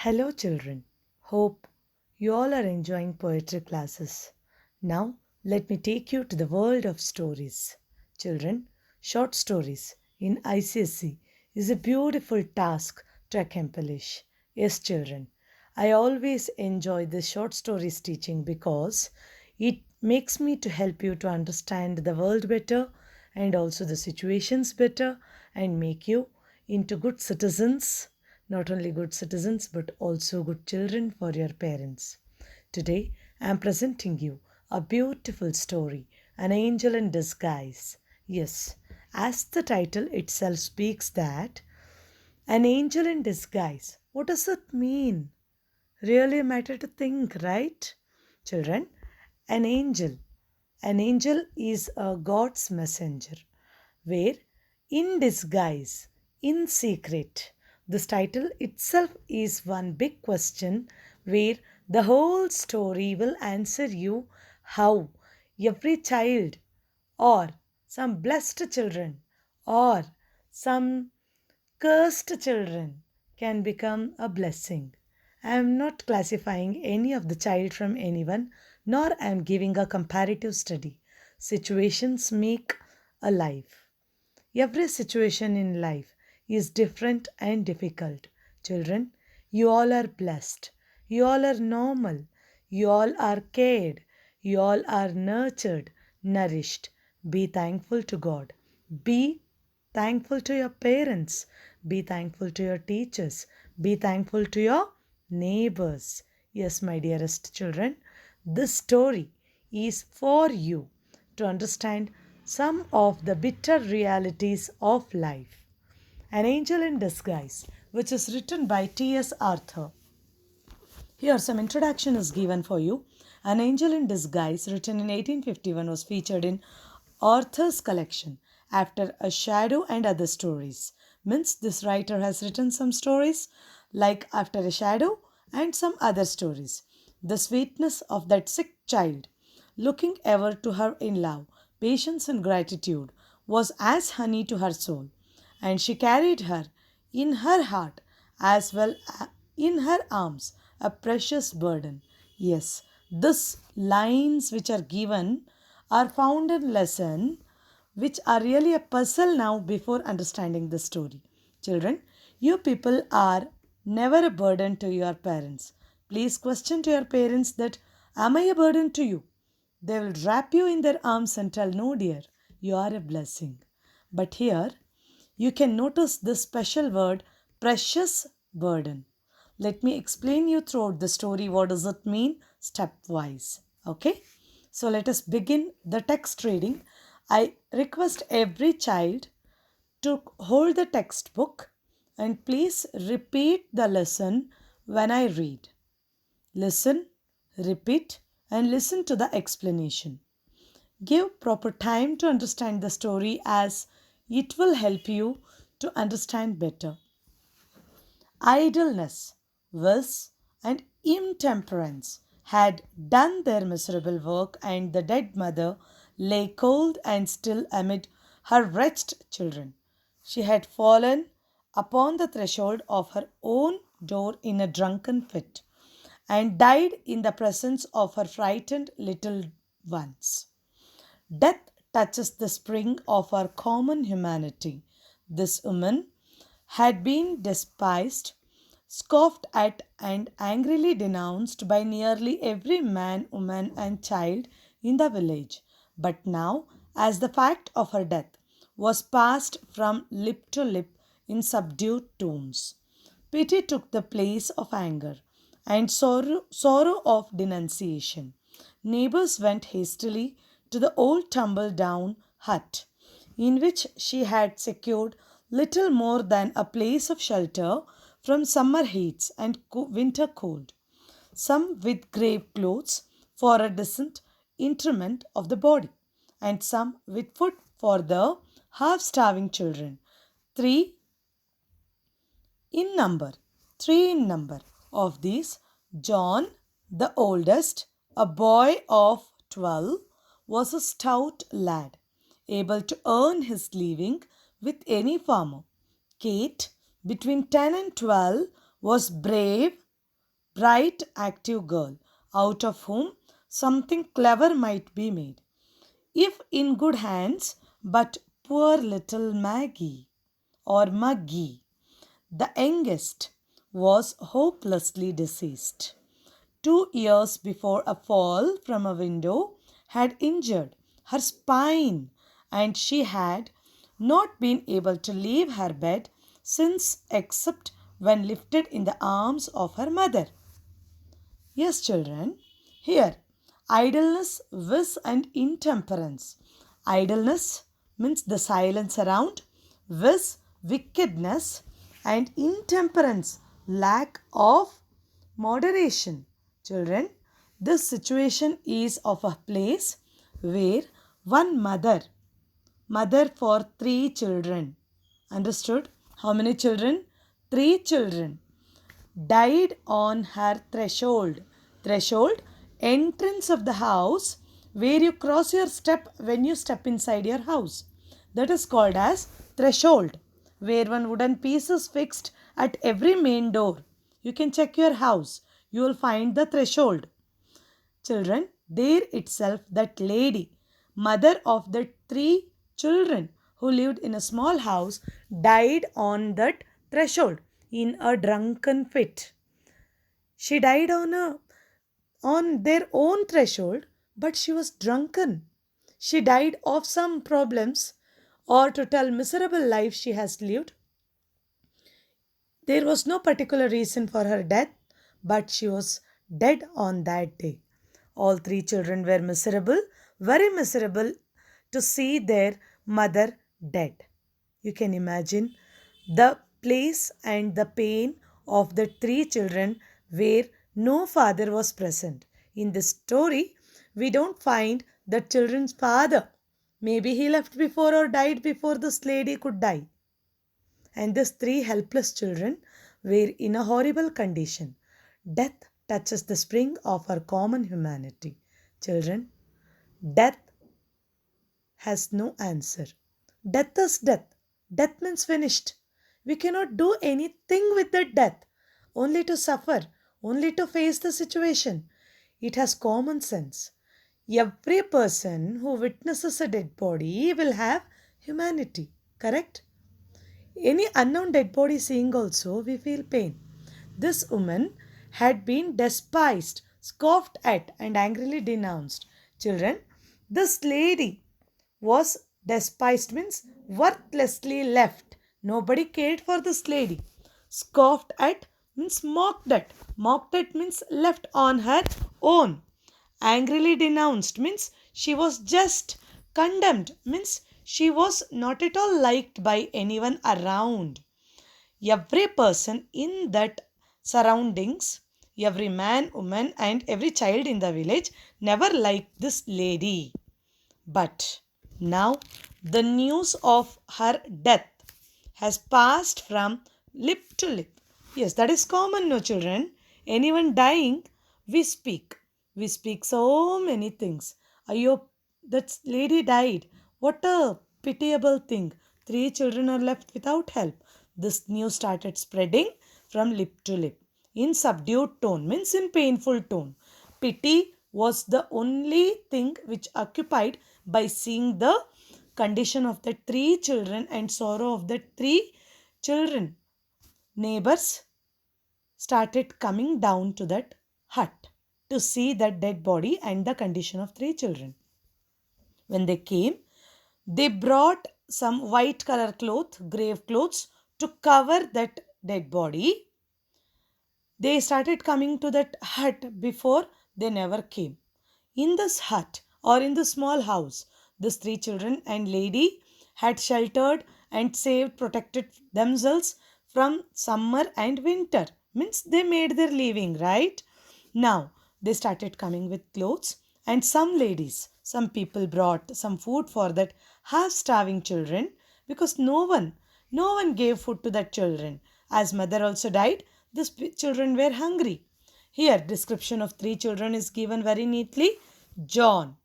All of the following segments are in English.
Hello, children. Hope you all are enjoying poetry classes. Now, let me take you to the world of stories. Children, short stories in ICSE is a beautiful task to accomplish. Yes, children, I always enjoy this short stories teaching because it makes me to help you to understand the world better and also the situations better and make you into good citizens, not only good citizens but also good children for your parents. Today I am presenting you a beautiful story, An Angel in Disguise. Yes, as the title itself speaks that an angel in disguise. What does it mean? Really a matter to think, right? Children, an angel. An angel is a God's messenger, where in disguise, in secret. This title itself is one big question where the whole story will answer you how every child or some blessed children or some cursed children can become a blessing. I am not classifying any of the child from anyone, nor I am giving a comparative study. Situations make a life. Every situation in life is different and difficult. Children, you all are blessed. You all are normal. You all are cared. You all are nurtured, nourished. Be thankful to God. Be thankful to your parents. Be thankful to your teachers. Be thankful to your neighbors. Yes, my dearest children, this story is for you to understand some of the bitter realities of life. An Angel in Disguise, which is written by T.S. Arthur. Here, some introduction is given for you. An Angel in Disguise, written in 1851, was featured in Arthur's collection After a Shadow and Other Stories. Means this writer has written some stories like After a Shadow and some other stories. The sweetness of that sick child, looking ever to her in love, patience, and gratitude, was as honey to her soul, and she carried her in her heart as well in her arms, a precious burden. Yes, these lines which are given are found in lesson which are really a puzzle now before understanding the story. Children, you people are never a burden to your parents. Please question to your parents that, am I a burden to you? They will wrap you in their arms and tell, no, dear, you are a blessing. But here, you can notice this special word, precious burden. Let me explain you throughout the story what does it mean stepwise. Okay? So let us begin the text reading. I request every child to hold the textbook and please repeat the lesson when I read. Listen, repeat, and listen to the explanation. Give proper time to understand the story as it will help you to understand better. Idleness, vice, and intemperance had done their miserable work, and the dead mother lay cold and still amid her wretched children. She had fallen upon the threshold of her own door in a drunken fit, and died in the presence of her frightened little ones. Death touches the spring of our common humanity. This woman had been despised, scoffed at, and angrily denounced by nearly every man, woman, and child in the village. But now, as the fact of her death was passed from lip to lip in subdued tones, pity took the place of anger, and sorrow of denunciation. Neighbors went hastily to the old tumble down hut, in which she had secured little more than a place of shelter from summer heats and winter cold, some with grave clothes for a decent interment of the body, and some with food for the half starving children. Three in number. Three in number. Of these, John, the oldest, a boy of 12, was a stout lad, able to earn his living with any farmer. Kate, between 10 and 12, was brave, bright, active girl, out of whom something clever might be made, if in good hands. But poor little Maggie, or Muggy, the youngest, was hopelessly deceased. 2 years before, a fall from a window had injured her spine, and she had not been able to leave her bed since, except when lifted in the arms of her mother. Yes, children, here idleness, vice, and intemperance. Idleness means the silence around, vice, wickedness, and intemperance, lack of moderation. Children, this situation is of a place where one mother for three children. Understood? How many children? Three children died on her threshold. Threshold, entrance of the house where you cross your step when you step inside your house. That is called as threshold, where one wooden piece is fixed at every main door. You can check your house. You will find the threshold. Children, there itself that lady, mother of the three children who lived in a small house, died on that threshold in a drunken fit. She died on their own threshold, but she was drunken. She died of some problems, or to tell miserable life she has lived. There was no particular reason for her death, but she was dead on that day. All three children were miserable, very miserable to see their mother dead. You can imagine the place and the pain of the three children where no father was present. In this story, we don't find the children's father. Maybe he left before or died before this lady could die. And these three helpless children were in a horrible condition. Death touches the spring of our common humanity. Children, death has no answer. Death is death. Death means finished. We cannot do anything with the death, only to suffer, only to face the situation. It has common sense. Every person who witnesses a dead body will have humanity, correct? Any unknown dead body seeing also, we feel pain. This woman had been despised, scoffed at, and angrily denounced. Children, this lady was despised means worthlessly left. Nobody cared for this lady. Scoffed at means mocked at. Mocked at means left on her own. Angrily denounced means she was just condemned, means she was not at all liked by anyone around. Every person in that surroundings, every man, woman, and every child in the village never liked this lady. But now the news of her death has passed from lip to lip. Yes, that is common, no children. Anyone dying, we speak. We speak so many things. Ayo, that lady died. What a pitiable thing. Three children are left without help. This news started spreading from lip to lip in subdued tone, means in painful tone. Pity was the only thing which occupied by seeing the condition of the three children and sorrow of the three children. Neighbors started coming down to that hut to see that dead body and the condition of three children. When they came, they brought some white color cloth, grave clothes, to cover that dead body. They started coming to that hut before they never came. In this hut or in the small house, these three children and lady had sheltered and saved, protected themselves from summer and winter. Means they made their living, right? Now they started coming with clothes, and some ladies, some people brought some food for that half starving children, because no one gave food to that children. As mother also died, these children were hungry. Here, description of three children is given very neatly. John,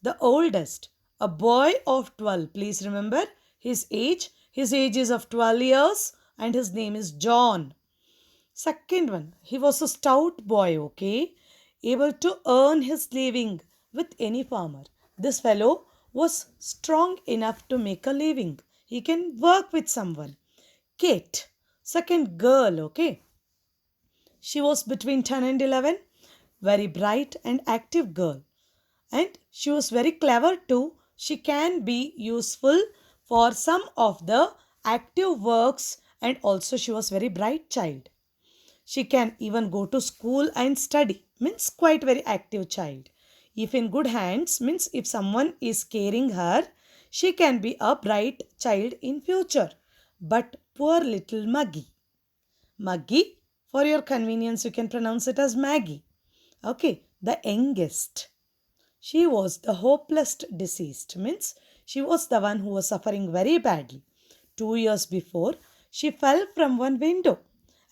the oldest, a boy of 12. Please remember his age. His age is of 12 years and his name is John. Second one, he was a stout boy, okay, able to earn his living with any farmer. This fellow was strong enough to make a living. He can work with someone. Kate, second girl, okay. She was between 10 and 11, very bright and active girl. And she was very clever too. She can be useful for some of the active works, and also she was very bright child. She can even go to school and study, means quite very active child. If in good hands, means if someone is caring her, she can be a bright child in future. But poor little Maggie, for your convenience, you can pronounce it as Maggie. Okay, the youngest. She was the hopeless deceased, means she was the one who was suffering very badly. 2 years before, she fell from one window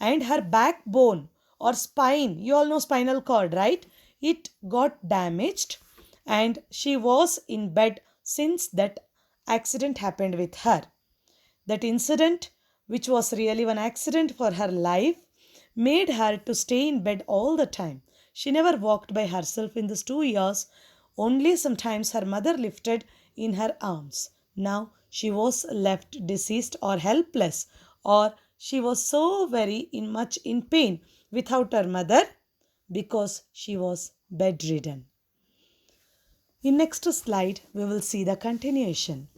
and her backbone or spine, you all know spinal cord, right? It got damaged and she was in bed since that accident happened with her. That incident, which was really one accident for her life, made her to stay in bed all the time. She never walked by herself in these 2 years. Only sometimes her mother lifted in her arms. Now she was left deceased or helpless, or she was so very much in pain without her mother because she was bedridden. In next slide, we will see the continuation.